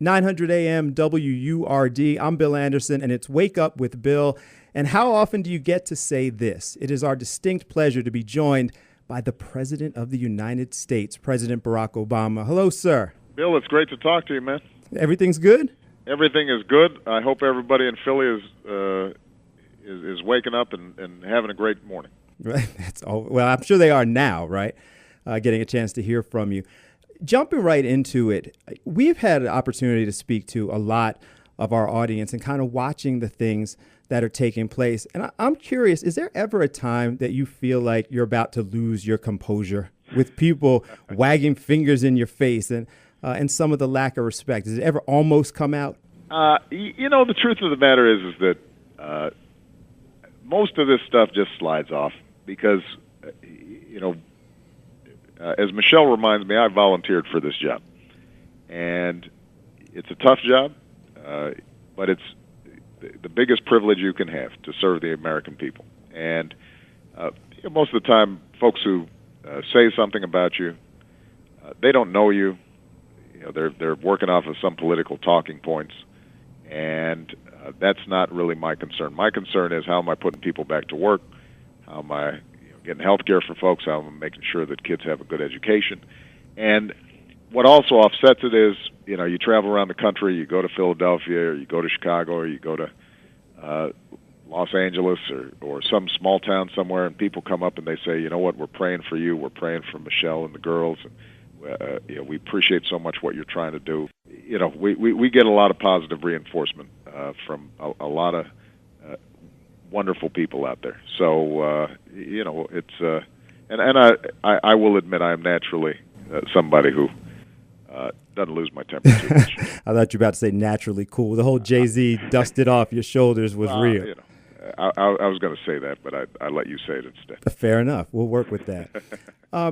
900 AM WURD. I'm Bill Anderson, and it's Wake Up with Bill. And how often do you get to say this? It is our distinct pleasure to be joined by the President of the United States, President Barack Obama. Hello, sir. Bill, it's great to talk to you, man. Everything's good? Everything is good. I hope everybody in Philly is waking up and having a great morning. Right. That's all. Well, I'm sure they are now, right? Getting a chance to hear from you. Jumping right into it, we've had an opportunity to speak to a lot of our audience and kind of watching the things that are taking place. And I'm curious, is there ever a time that you feel like you're about to lose your composure with people wagging fingers in your face and some of the lack of respect? Does it ever almost come out? The truth of the matter is that most of this stuff just slides off because, as Michelle reminds me, I volunteered for this job. And it's a tough job, but it's the biggest privilege you can have to serve the American people. And most of the time, folks who say something about you, they don't know you. They're working off of some political talking points, and that's not really my concern. My concern is how am I putting people back to work? How am I getting health care for folks? How am I making sure that kids have a good education? And what also offsets it is, you travel around the country, you go to Philadelphia, or you go to Chicago, or you go to Los Angeles, or some small town somewhere, and people come up and they say, you know what, we're praying for you, we're praying for Michelle and the girls, and we appreciate so much what you're trying to do. We get a lot of positive reinforcement from a lot of wonderful people out there. So, it's, and I will admit I am naturally somebody who doesn't lose my temper too much. I thought you were about to say naturally cool. The whole Jay-Z dusted off your shoulders was real. I was going to say that, but I let you say it instead. Fair enough. We'll work with that.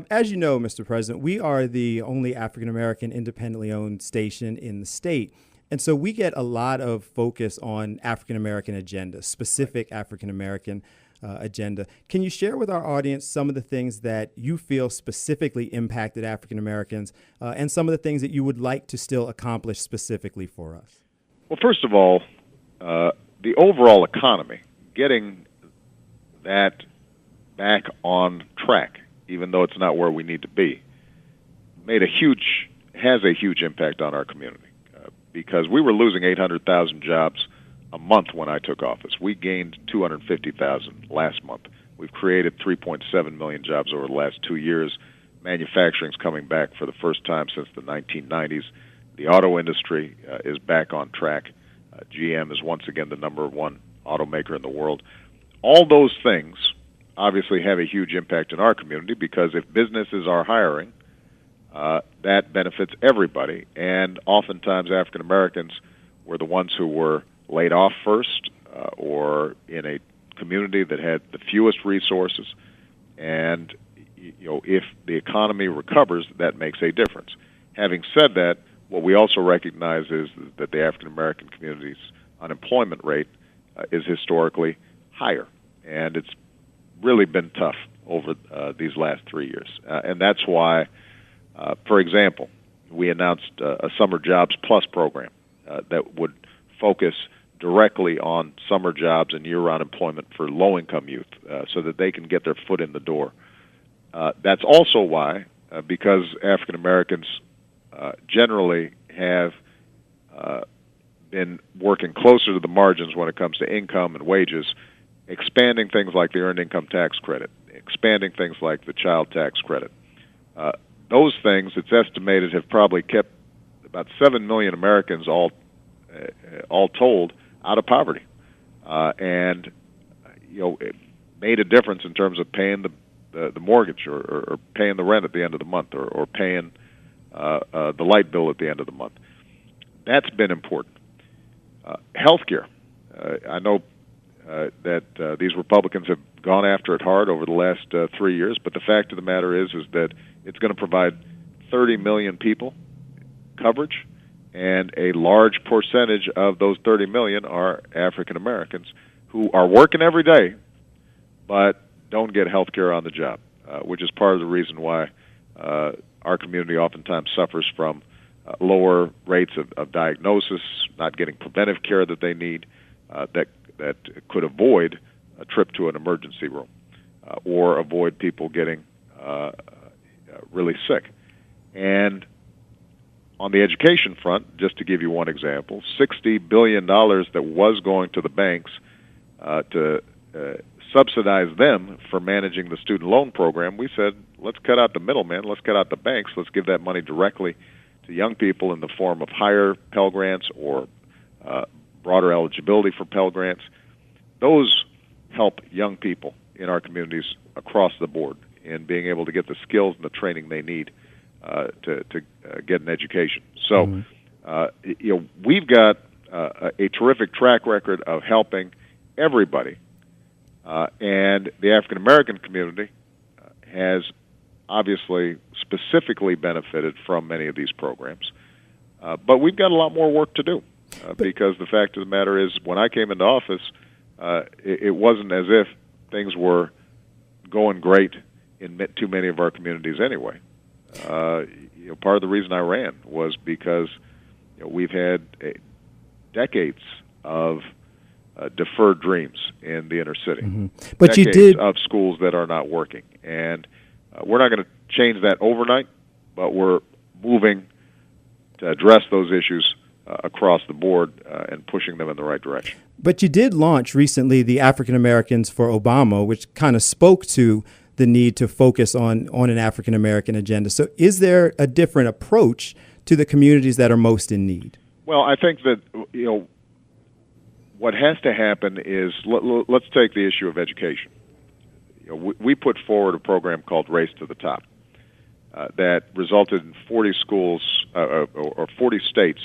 As you know, Mr. President, we are the only African-American independently owned station in the state. And so we get a lot of focus on African-American agenda, specific African-American agenda. Can you share with our audience some of the things that you feel specifically impacted African-Americans and some of the things that you would like to still accomplish specifically for us? Well, first of all, the overall economy, getting that back on track, even though it's not where we need to be, has a huge impact on our community. Because we were losing 800,000 jobs a month when I took office. We gained 250,000 last month. We've created 3.7 million jobs over the last 2 years. Manufacturing's coming back for the first time since the 1990s. The auto industry is back on track. GM is once again the number one automaker in the world. All those things obviously have a huge impact in our community because if businesses are hiring, that benefits everybody, and oftentimes African Americans were the ones who were laid off first, or in a community that had the fewest resources. And if the economy recovers, that makes a difference. Having said that, what we also recognize is that the African American community's unemployment rate is historically higher, and it's really been tough over these last 3 years, and that's why. For example, we announced a Summer Jobs Plus program that would focus directly on summer jobs and year-round employment for low-income youth so that they can get their foot in the door. That's also why, because African Americans generally have been working closer to the margins when it comes to income and wages, expanding things like the Earned Income Tax Credit, expanding things like the Child Tax Credit. Those things, it's estimated, have probably kept about 7 million Americans, all told, out of poverty, and it made a difference in terms of paying the mortgage or paying the rent at the end of the month or paying the light bill at the end of the month. That's been important. Healthcare, I know that these Republicans have gone after it hard over the last 3 years, but the fact of the matter is that it's going to provide 30 million people coverage, and a large percentage of those 30 million are African Americans who are working every day but don't get health care on the job, which is part of the reason why our community oftentimes suffers from lower rates of diagnosis, not getting preventive care that they need, that could avoid a trip to an emergency room or avoid people getting really sick. And on the education front, just to give you one example, $60 billion that was going to the banks to subsidize them for managing the student loan program, we said, let's cut out the middleman, let's cut out the banks, let's give that money directly to young people in the form of higher Pell Grants or broader eligibility for Pell Grants. Those help young people in our communities across the board in being able to get the skills and the training they need to get an education. So, we've got a terrific track record of helping everybody, and the African American community has obviously specifically benefited from many of these programs. But we've got a lot more work to do because the fact of the matter is, when I came into office, it wasn't as if things were going great in too many of our communities anyway. Part of the reason I ran was because we've had decades of deferred dreams in the inner city. Mm-hmm. But decades you did of schools that are not working, and we're not going to change that overnight, but we're moving to address those issues across the board and pushing them in the right direction. But you did launch recently the African Americans for Obama, which kind of spoke to the need to focus on an African American agenda. So is there a different approach to the communities that are most in need? Well, I think that, what has to happen is, let's take the issue of education. We put forward a program called Race to the Top that resulted in 40 schools or 40 states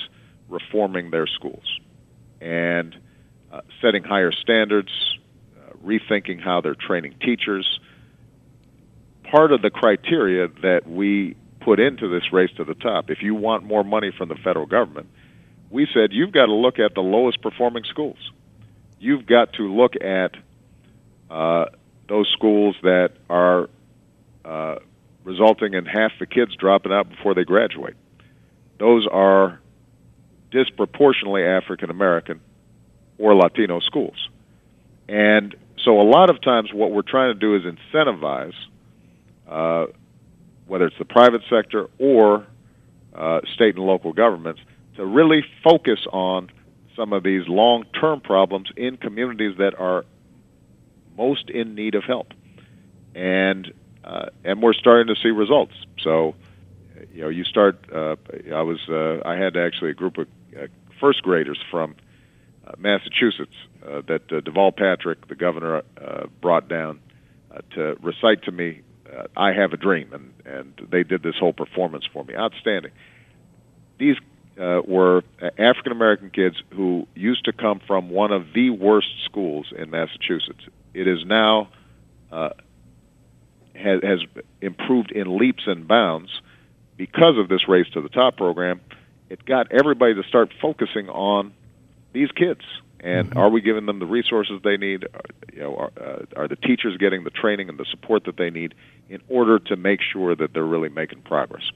reforming their schools and setting higher standards, rethinking how they're training teachers. Part of the criteria that we put into this Race to the Top, if you want more money from the federal government, we said you've got to look at the lowest performing schools. You've got to look at those schools that are resulting in half the kids dropping out before they graduate. Those are disproportionately African American or Latino schools. And so a lot of times what we're trying to do is incentivize, whether it's the private sector or state and local governments, to really focus on some of these long-term problems in communities that are most in need of help. And we're starting to see results. So, you start. I had actually a group of first graders from Massachusetts that Deval Patrick, the governor, brought down to recite to me, "I Have a Dream," and they did this whole performance for me. Outstanding. These were African American kids who used to come from one of the worst schools in Massachusetts. It is now has improved in leaps and bounds because of this Race to the Top program. It got everybody to start focusing on these kids. And are we giving them the resources they need? Are the teachers getting the training and the support that they need in order to make sure that they're really making progress?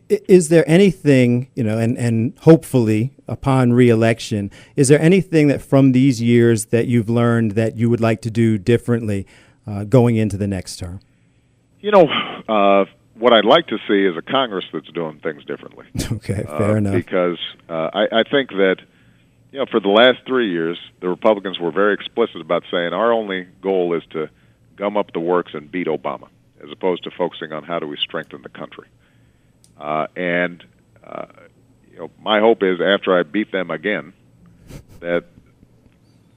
Is there anything, and hopefully upon re-election, is there anything that from these years that you've learned that you would like to do differently going into the next term? What I'd like to see is a Congress that's doing things differently. Okay, fair enough. Because I think that, for the last 3 years, the Republicans were very explicit about saying our only goal is to gum up the works and beat Obama, as opposed to focusing on how do we strengthen the country. My hope is after I beat them again, that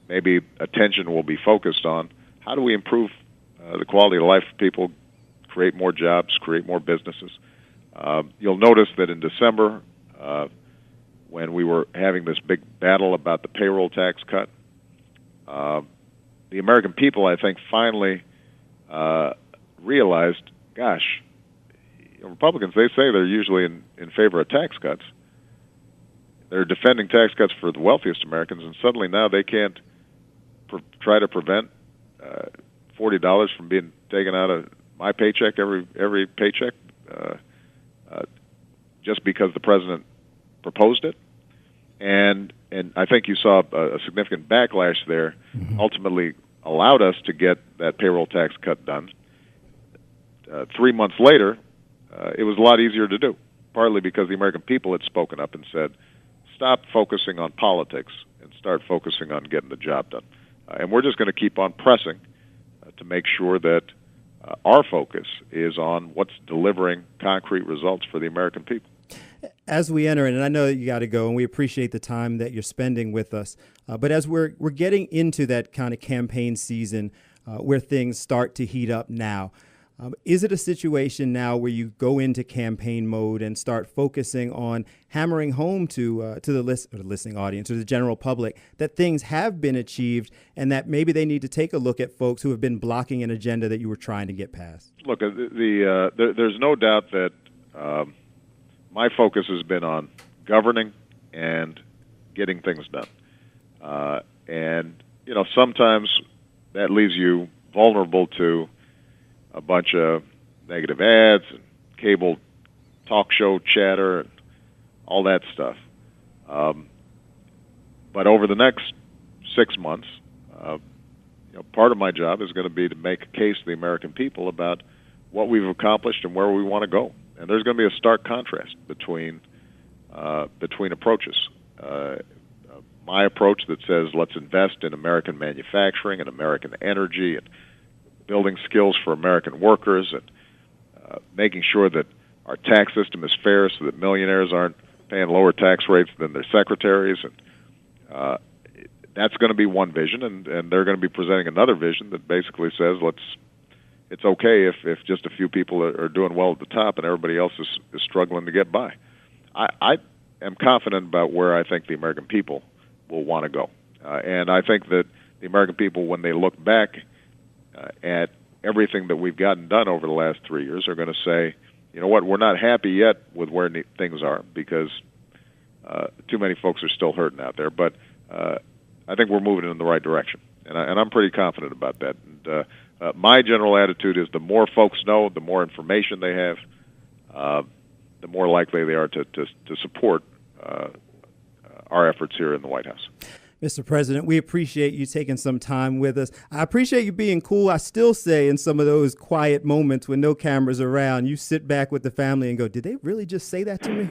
maybe attention will be focused on how do we improve the quality of life of people, create more jobs, create more businesses. You'll notice that in December, when we were having this big battle about the payroll tax cut, the American people, I think, finally realized, gosh, Republicans, they say they're usually in favor of tax cuts. They're defending tax cuts for the wealthiest Americans, and suddenly now they can't try to prevent $40 from being taken out of my paycheck every paycheck just because the president proposed it, and I think you saw a significant backlash there. Ultimately, allowed us to get that payroll tax cut done. 3 months later, it was a lot easier to do, partly because the American people had spoken up and said, "Stop focusing on politics and start focusing on getting the job done." And we're just going to keep on pressing to make sure that our focus is on what's delivering concrete results for the American people. As we enter it, and I know that you got to go, and we appreciate the time that you're spending with us, but as we're getting into that kind of campaign season where things start to heat up now, is it a situation now where you go into campaign mode and start focusing on hammering home to the listening audience or the general public that things have been achieved and that maybe they need to take a look at folks who have been blocking an agenda that you were trying to get past? Look, there's no doubt that my focus has been on governing and getting things done. And, sometimes that leaves you vulnerable to a bunch of negative ads and cable talk show chatter and all that stuff. But over the next 6 months, part of my job is going to be to make a case to the American people about what we've accomplished and where we want to go. And there's going to be a stark contrast between approaches. My approach that says let's invest in American manufacturing and American energy and building skills for American workers and making sure that our tax system is fair so that millionaires aren't paying lower tax rates than their secretaries. And that's going to be one vision, and they're going to be presenting another vision that basically says it's okay if just a few people are doing well at the top and everybody else is struggling to get by. I am confident about where I think the American people will want to go. And I think that the American people, when they look back at everything that we've gotten done over the last 3 years, are going to say, you know what, we're not happy yet with where things are because too many folks are still hurting out there. But I think we're moving in the right direction, and I'm pretty confident about that. And my general attitude is the more folks know, the more information they have, the more likely they are to support our efforts here in the White House. Mr. President, we appreciate you taking some time with us. I appreciate you being cool. I still say in some of those quiet moments when no cameras around, you sit back with the family and go, did they really just say that to me?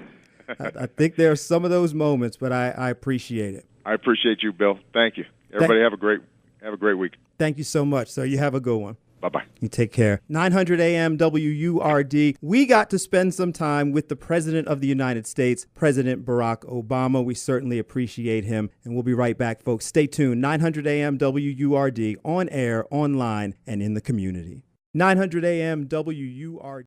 I think there are some of those moments, but I appreciate it. I appreciate you, Bill. Thank you. Everybody have a great week. Thank you so much, sir. You have a good one. Bye-bye. You take care. 900 AM WURD. We got to spend some time with the President of the United States, President Barack Obama. We certainly appreciate him. And we'll be right back, folks. Stay tuned. 900 AM WURD, on air, online, and in the community. 900 AM WURD.